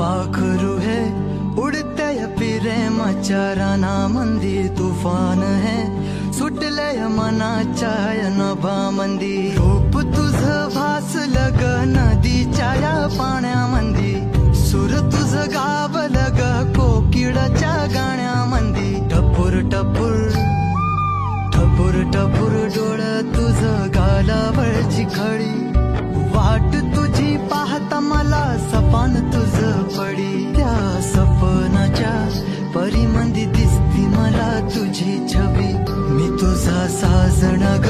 पाखरू है उड़ते प्रेमाच्या रानामंदी, तुफान है सुटले मनाच्या नभामंदी। रूप तुझं भासलं ग नदीच्या या पाण्यामंदी, सूर तुझं गावलं ग कोकिळाच्या गाण्यामंदी। टपूर टपूर टपूर टपूर डोळं तुझं गालावरची खडी, वाट तुझी पाहता मला सपान तुझं पडी। त्या सपनाच्या परीमंदी दिसती मला तुझी छबी, मी तुझा साजण ग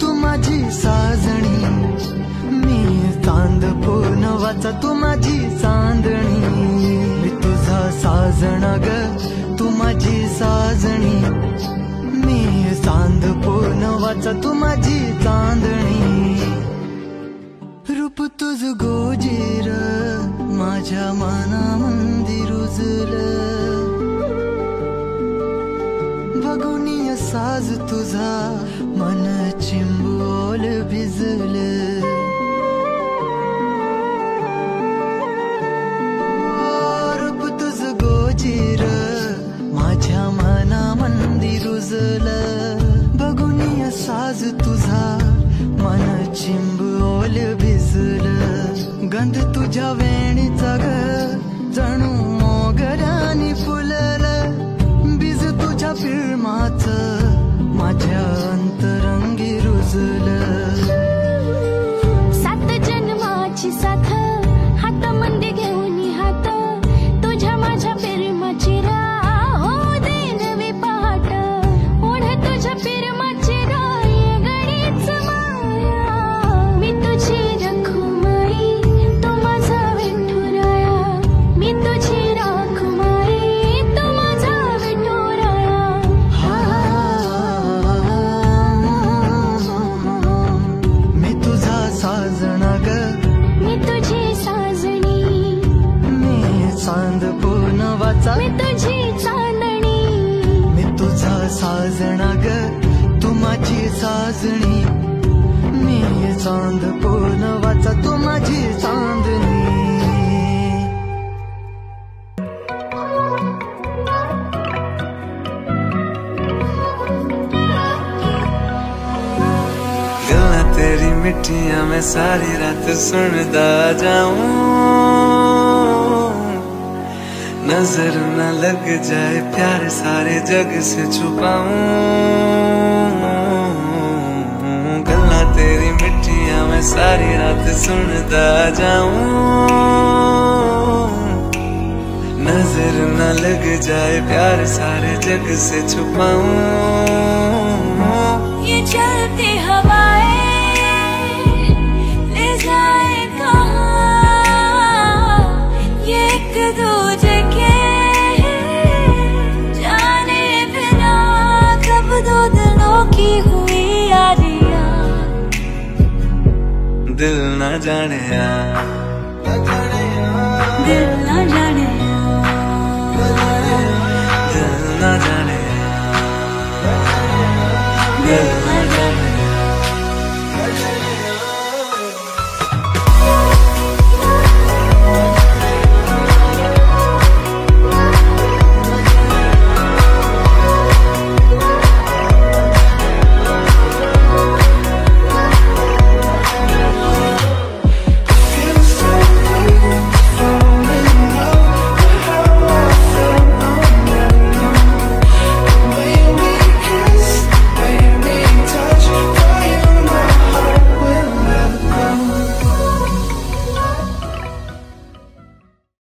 तू माझी साजणी। मी चांद पूर्णवाचा तू माझी चांदणी, मी तुझा साजण ग तू माझी साजणी। मी चांद पूर्णवाचा तू माझी चांदणी। रूप तुझ गोजीर माझ्या मनामंदी रुजलं, बघुनिया साज तुझा मन चिंबोल भिजलं। रूप तुझ गोजीर माझ्या मनामंदी रुजलं, बघुनिया साज तुझा मन चिंबोल भिजलं। गंध तुझ्या वेणीचा ग जणू मोगऱ्यानी फुललं, बीज तुझ्या फिल्माचं माझ्या अंतरंगी रुजलं। सात जन्माची साथ हातामध्ये घेऊन हात, तुझ्या माझ्या प्रेमाची राह हो दे नवी पहाट। ओढ तुझ्या प्रेमाची राह ये गडीच माया, मी तुझी रखुमाई तू माझा विठुराया, मी तुझी रखुमाई तू माझा विठुराया। मी तुझा साजण ग मी तुझी साजणी, मी चांद पूर्णवाचा मी तुझी चांदणी। मी तुझा साजण ग तू माझी साजणी, मी चांद पूर्णवाचा तू माझी चांदणी। गल्लां तेरी मिठियां मैं सारी रात सुनदा जाऊं, नजर न लग जाए प्यार सारे जग से छुपाऊं। गल्लां तेरी मिठियां मैं सारी रात सुनदा जाऊं, नजर न लग जाए प्यार सारे जग से छुपाऊं। ये चलती हवाएं ले जाए कहाँ, ये एक दूजे के जाने बिना कब दो दिलों की हुई यारियां। दिल न जाने